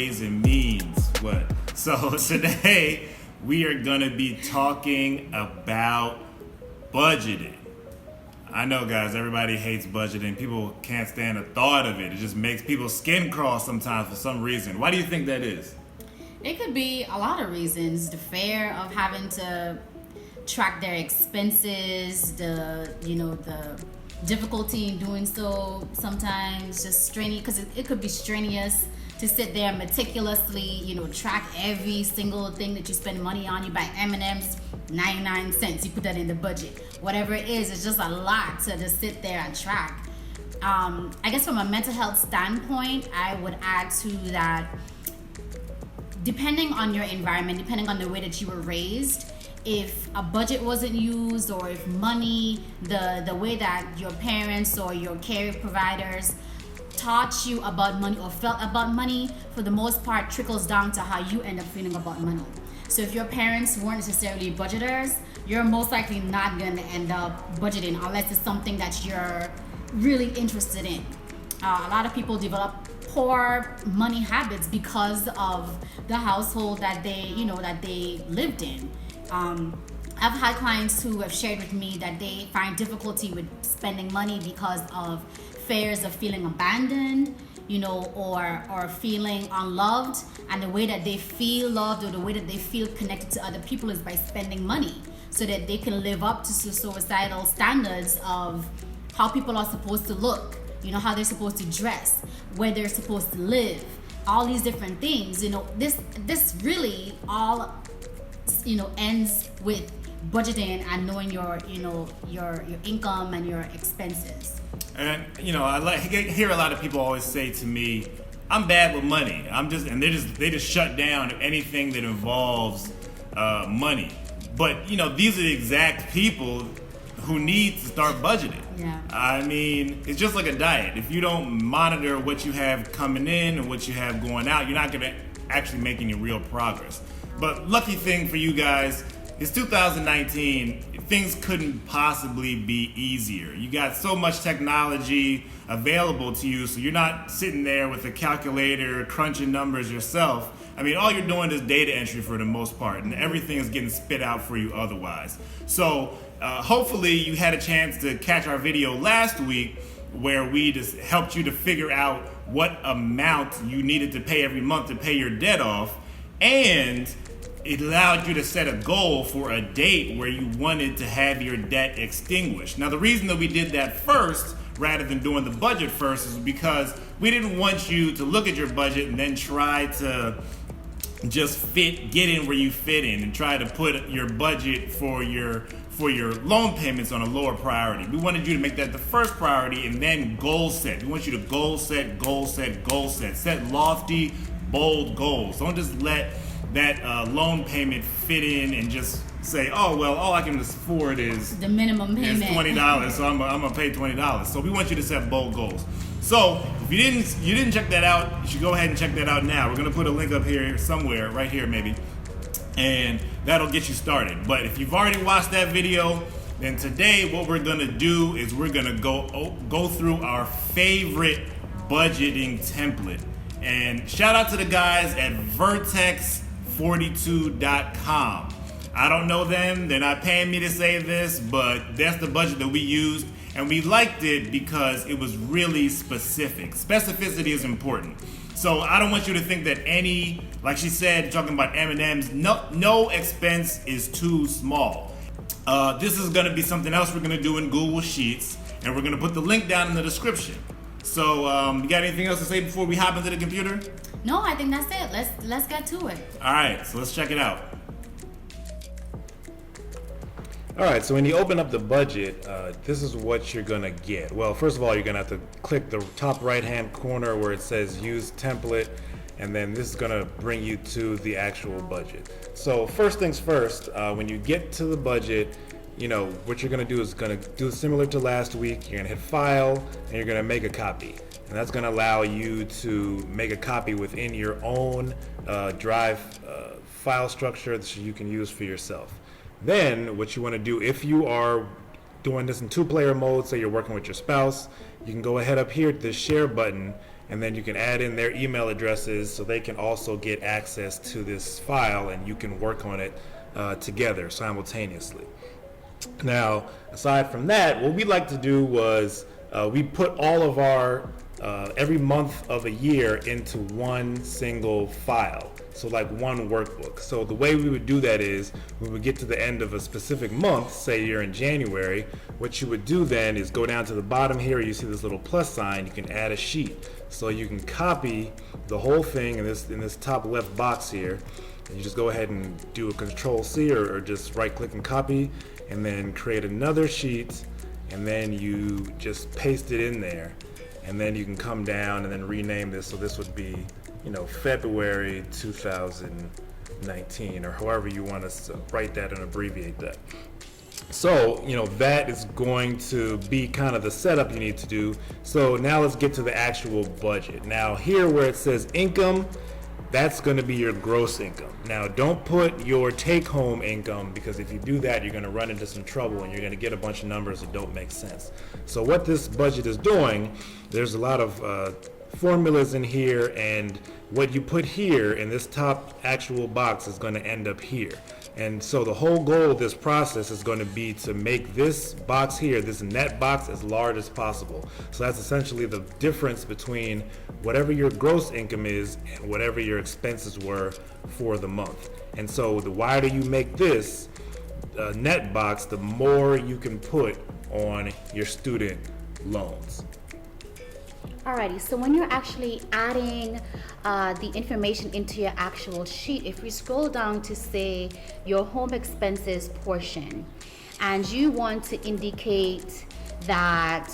ways and means. What? So today we are gonna be talking about budgeting. I know, guys, everybody hates budgeting. People can't stand the thought of it. It just makes people's skin crawl sometimes for some reason. Why do you think that is? It could be a lot of reasons. The fear of having to track their expenses, the difficulty in doing so sometimes, just straining, because it could be strenuous to sit there and meticulously, track every single thing that you spend money on. You buy M&M's, 99 cents, you put that in the budget. Whatever it is, it's just a lot to just sit there and track. I guess from a mental health standpoint, I would add to that, depending on your environment, depending on the way that you were raised, if a budget wasn't used, or if money, the way that your parents or your care providers taught you about money or felt about money, for the most part trickles down to how you end up feeling about money. So if your parents weren't necessarily budgeters, you're most likely not going to end up budgeting unless it's something that you're really interested in. A lot of people develop poor money habits because of the household that they lived in. I've had clients who have shared with me that they find difficulty with spending money because of fears of feeling abandoned, or feeling unloved, and the way that they feel loved or the way that they feel connected to other people is by spending money so that they can live up to societal standards of how people are supposed to look, how they're supposed to dress, where they're supposed to live, all these different things. This really all ends with budgeting and knowing your income and your expenses. And I hear a lot of people always say to me, "I'm bad with money. They just shut down anything that involves money." But these are the exact people who need to start budgeting. Yeah. I mean, it's just like a diet. If you don't monitor what you have coming in and what you have going out, you're not going to actually make any real progress. But lucky thing for you guys, it's 2019. Things couldn't possibly be easier. You got so much technology available to you, so you're not sitting there with a calculator crunching numbers yourself. I mean, all you're doing is data entry for the most part, and everything is getting spit out for you otherwise. So hopefully you had a chance to catch our video last week where we just helped you to figure out what amount you needed to pay every month to pay your debt off, and it allowed you to set a goal for a date where you wanted to have your debt extinguished. Now, the reason that we did that first, rather than doing the budget first, is because we didn't want you to look at your budget and then try to just get in where you fit in and try to put your budget for your loan payments on a lower priority. We wanted you to make that the first priority and then goal set. We want you to goal set. Set lofty, bold goals. Don't just let that loan payment fit in and just say, oh, well, all I can afford is the minimum payment. Is $20, so I'm gonna pay $20. So we want you to set bold goals. So if you didn't check that out, you should go ahead and check that out now. We're gonna put a link up here somewhere, right here maybe, and that'll get you started. But if you've already watched that video, then today what we're gonna do is we're gonna go through our favorite budgeting template. And shout out to the guys at Vertex42.com. I don't know them, they're not paying me to say this, but that's the budget that we used, and we liked it because it was really specific. Specificity is important. So I don't want you to think that like she said, talking about M&Ms, no expense is too small. This is gonna be something else we're gonna do in Google Sheets, and we're gonna put the link down in the description. So you got anything else to say before we hop into the computer? No, I think that's it. Let's get to it. All right, so let's check it out. All right, so when you open up the budget, this is what you're gonna get. Well, first of all, you're gonna have to click the top right-hand corner where it says Use Template, and then this is gonna bring you to the actual budget. So first things first, when you get to the budget, what you're gonna do is gonna do similar to last week. You're gonna hit File, and you're gonna make a copy. And that's gonna allow you to make a copy within your own Drive file structure that you can use for yourself. Then what you want to do, if you are doing this in two-player mode, say you're working with your spouse, you can go ahead up here to the share button and then you can add in their email addresses so they can also get access to this file, and you can work on it together simultaneously. Now, aside from that, what we like to do was we put all of our every month of a year into one single file, so like one workbook. So the way we would do that is when we get to the end of a specific month, say you're in January, what you would do then is go down to the bottom here, you see this little plus sign, you can add a sheet. So you can copy the whole thing in this top left box here, and you just go ahead and do a Control-C or just right-click and copy, and then create another sheet, and then you just paste it in there. And then you can come down and then rename this. So this would be, February 2019, or however you want us to write that and abbreviate that. So, that is going to be kind of the setup you need to do. So now let's get to the actual budget. Now here where it says income, that's going to be your gross income. Now, don't put your take-home income, because if you do that, you're going to run into some trouble and you're going to get a bunch of numbers that don't make sense. So what this budget is doing, there's a lot of formulas in here, and what you put here in this top actual box is going to end up here. And so the whole goal of this process is going to be to make this box here, this net box, as large as possible. So that's essentially the difference between whatever your gross income is and whatever your expenses were for the month. And so the wider you make this net box, the more you can put on your student loans. Alrighty, so when you're actually adding the information into your actual sheet, if we scroll down to say your home expenses portion, and you want to indicate that,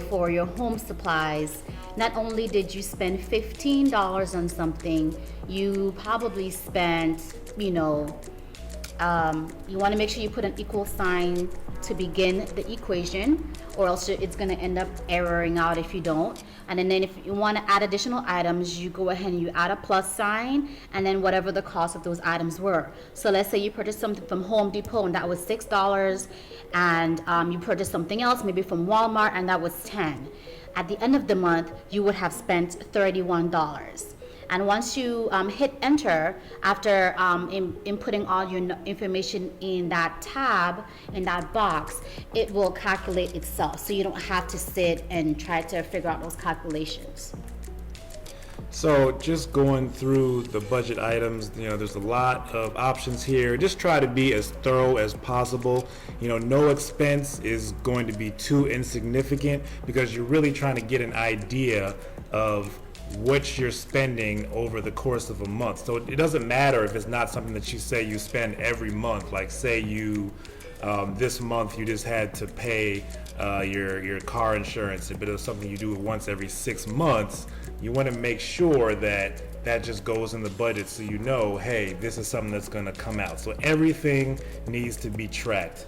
for your home supplies, not only did you spend $15 on something, you probably spent, you want to make sure you put an equal sign to begin the equation, or else it's going to end up erroring out if you don't. And then if you want to add additional items, you go ahead and you add a plus sign, and then whatever the cost of those items were. So let's say you purchased something from Home Depot and that was $6, and you purchased something else maybe from Walmart and that was $10. At the end of the month, you would have spent $31. And once you hit enter, after inputting all your information in that tab, in that box, it will calculate itself. So you don't have to sit and try to figure out those calculations. So just going through the budget items, there's a lot of options here. Just try to be as thorough as possible. No expense is going to be too insignificant, because you're really trying to get an idea of what you're spending over the course of a month. So it doesn't matter if it's not something that you say you spend every month. Like say you this month you just had to pay your car insurance, but it's something you do once every 6 months. You want to make sure that just goes in the budget, so hey, this is something that's going to come out. So everything needs to be tracked.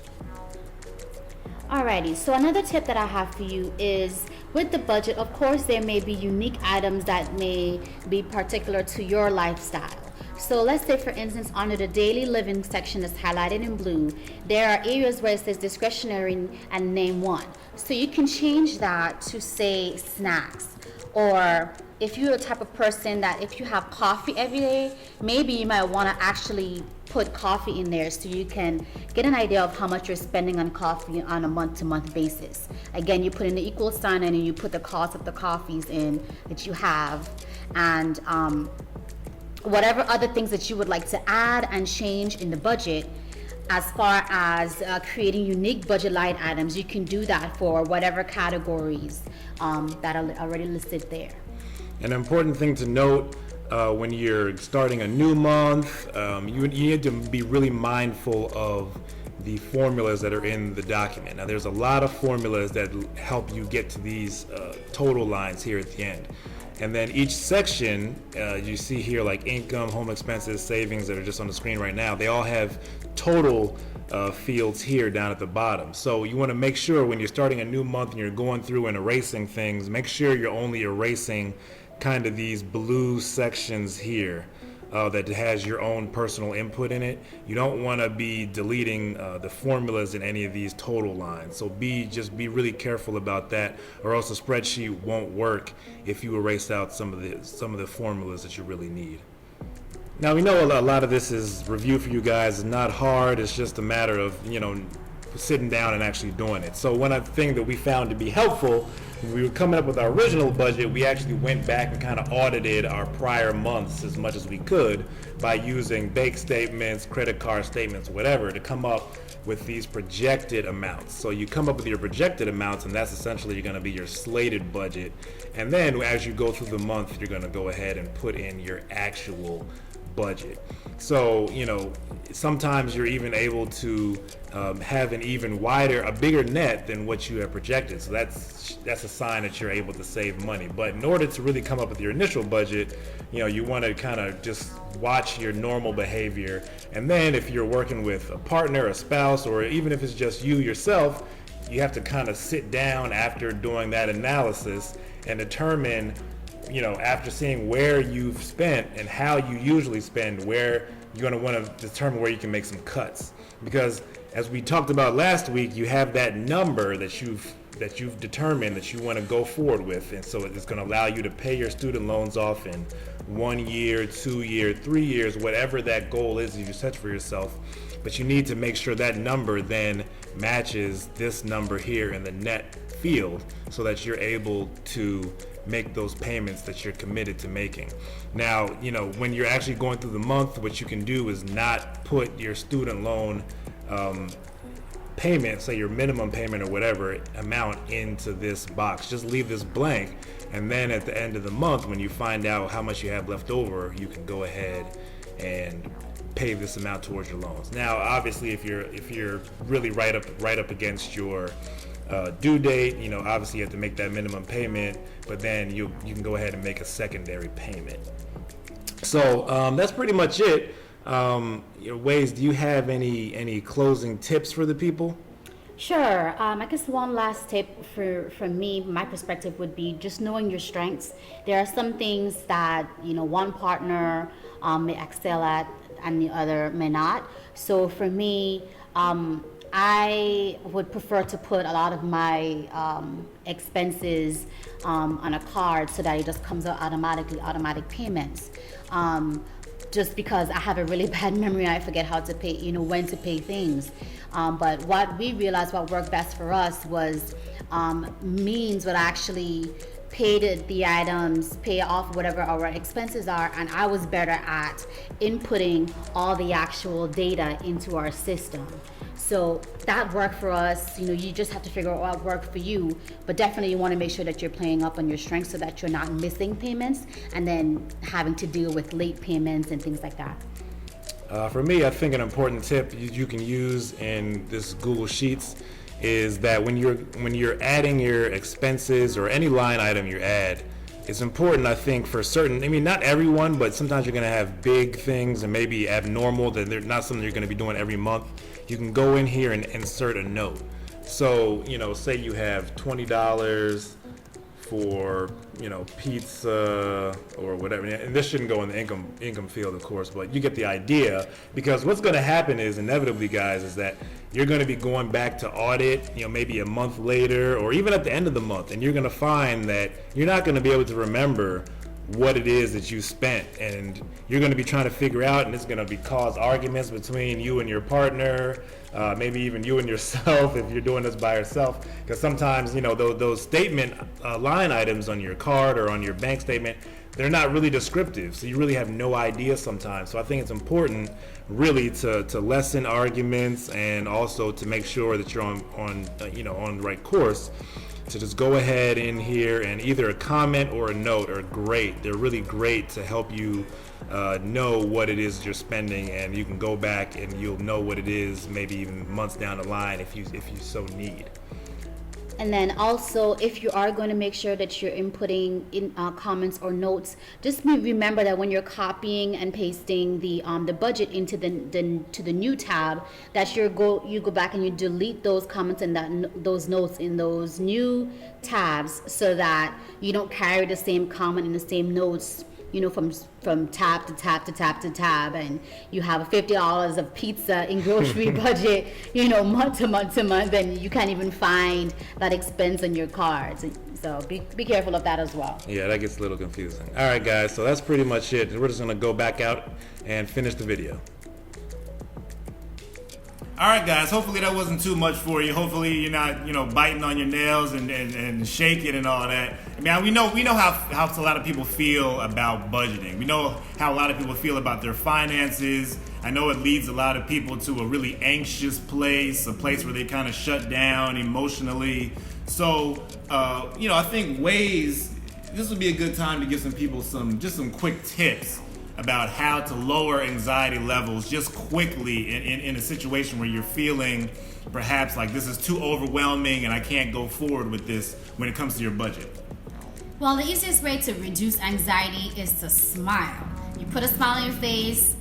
Alrighty, so another tip that I have for you is with the budget, of course, there may be unique items that may be particular to your lifestyle. So let's say, for instance, under the daily living section that's highlighted in blue, there are areas where it says discretionary and name one. So you can change that to say snacks, or if you're the type of person that if you have coffee every day, maybe you might want to actually put coffee in there so you can get an idea of how much you're spending on coffee on a month-to-month basis. Again, you put in the equal sign and you put the cost of the coffees in that you have, and whatever other things that you would like to add and change in the budget. As far as creating unique budget line items, you can do that for whatever categories that are already listed there. An important thing to note when you're starting a new month, you need to be really mindful of the formulas that are in the document. Now, there's a lot of formulas that help you get to these total lines here at the end. And then each section, you see here, like income, home expenses, savings, that are just on the screen right now, they all have total fields here down at the bottom. So you want to make sure when you're starting a new month and you're going through and erasing things, make sure you're only erasing kind of these blue sections here. that has your own personal input in it. You don't want to be deleting the formulas in any of these total lines. So just be really careful about that, or else the spreadsheet won't work if you erase out some of the formulas that you really need. Now, we know a lot of this is review for you guys. It's not hard. It's just a matter of, sitting down and actually doing it. So one thing that we found to be helpful, when we were coming up with our original budget, we actually went back and kind of audited our prior months as much as we could by using bank statements, credit card statements, whatever, to come up with these projected amounts. So you come up with your projected amounts, and that's essentially going to be your slated budget. And then as you go through the month, you're going to go ahead and put in your actual budget. So, sometimes you're even able to have an even a bigger net than what you have projected. So that's a sign that you're able to save money. But in order to really come up with your initial budget, you want to kind of just watch your normal behavior. And then if you're working with a partner, a spouse, or even if it's just you yourself, you have to kind of sit down after doing that analysis and determine, after seeing where you've spent and how you usually spend, where you're going to want to determine where you can make some cuts. Because as we talked about last week, you have that number that you've determined that you want to go forward with. And so it's going to allow you to pay your student loans off in 1 year, 2 years, 3 years, whatever that goal is that you set for yourself. But you need to make sure that number then matches this number here in the net field so that you're able to make those payments that you're committed to making. Now, when you're actually going through the month, what you can do is not put your student loan payment, say your minimum payment or whatever amount, into this box. Just leave this blank, and then at the end of the month, when you find out how much you have left over, you can go ahead and pay this amount towards your loans. Now, obviously, if you're really right up against your due date, obviously you have to make that minimum payment, but then you can go ahead and make a secondary payment. So that's pretty much it. Ways, do you have any closing tips for the people? Sure. I guess one last tip for me, my perspective would be just knowing your strengths. There are some things that, one partner may excel at and the other may not. So for me, I would prefer to put a lot of my expenses on a card so that it just comes out automatic payments. Just because I have a really bad memory, I forget how to pay, when to pay things. But what we realized, what worked best for us was means would actually pay the items, pay off whatever our expenses are, and I was better at inputting all the actual data into our system. So that worked for us. You just have to figure out what worked for you, but definitely you want to make sure that you're playing up on your strengths so that you're not missing payments and then having to deal with late payments and things like that. For me, I think an important tip you can use in this Google Sheets is that when you're adding your expenses or any line item you add, it's important, I think, for certain, not everyone, but sometimes you're going to have big things and maybe abnormal that they're not something you're going to be doing every month. You can go in here and insert a note. So, say you have $20 for, pizza or whatever. And this shouldn't go in the income field, of course, but you get the idea. Because what's going to happen is inevitably, guys, is that you're going to be going back to audit, maybe a month later or even at the end of the month. And you're going to find that you're not going to be able to remember what it is that you spent, and you're going to be trying to figure out, and it's going to cause arguments between you and your partner, maybe even you and yourself if you're doing this by yourself, because sometimes those statement line items on your card or on your bank statement, they're not really descriptive, so you really have no idea sometimes. So I think it's important really to lessen arguments and also to make sure that you're on the right course. So just go ahead in here, and either a comment or a note are great. They're really great to help you know what it is you're spending, and you can go back and you'll know what it is maybe even months down the line if you so need. And then also, if you are going to make sure that you're inputting in comments or notes, just remember that when you're copying and pasting the budget into the new tab, that you go back and you delete those comments and those notes in those new tabs, so that you don't carry the same comment and the same notes from tab to tab to tab to tab, and you have $50 of pizza in grocery budget, month to month to month, then you can't even find that expense on your cards. So be careful of that as well. Yeah, that gets a little confusing. All right, guys, so that's pretty much it. We're just going to go back out and finish the video. All right, guys. Hopefully that wasn't too much for you. Hopefully you're not, biting on your nails and shaking and all that. I mean, we know how a lot of people feel about budgeting. We know how a lot of people feel about their finances. I know it leads a lot of people to a really anxious place, a place where they kind of shut down emotionally. So, I think this would be a good time to give some people some quick tips about how to lower anxiety levels just quickly in a situation where you're feeling perhaps like this is too overwhelming and I can't go forward with this when it comes to your budget. Well, the easiest way to reduce anxiety is to smile. You put a smile on your face.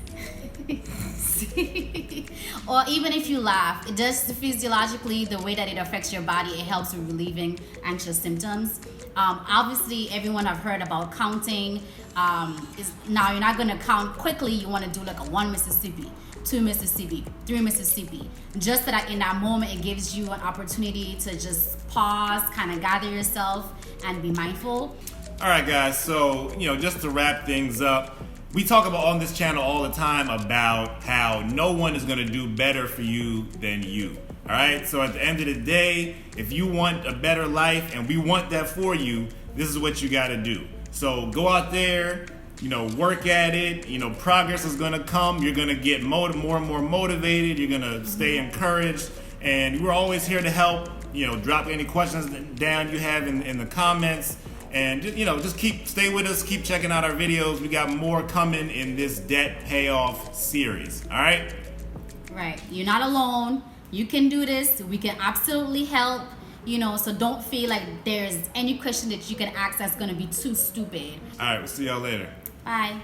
Or even if you laugh, it does physiologically, the way that it affects your body, it helps with relieving anxious symptoms. Obviously, everyone have heard about counting. Now you're not going to count quickly. You want to do like a 1 Mississippi, 2 Mississippi, 3 Mississippi. Just so that in that moment, it gives you an opportunity to just pause, kind of gather yourself, and be mindful. All right, guys. So, just to wrap things up, we talk about on this channel all the time about how no one is going to do better for you than you. All right. So at the end of the day, if you want a better life and we want that for you, this is what you got to do. So go out there, work at it. Progress is going to come. You're going to get more and more motivated. You're going to stay encouraged. And we're always here to help. Drop any questions down you have in the comments. And, just stay with us. Keep checking out our videos. We got more coming in this debt payoff series. All right? Right. You're not alone. You can do this. We can absolutely help. So don't feel like there's any question that you can ask that's going to be too stupid. All right. We'll see y'all later. Bye.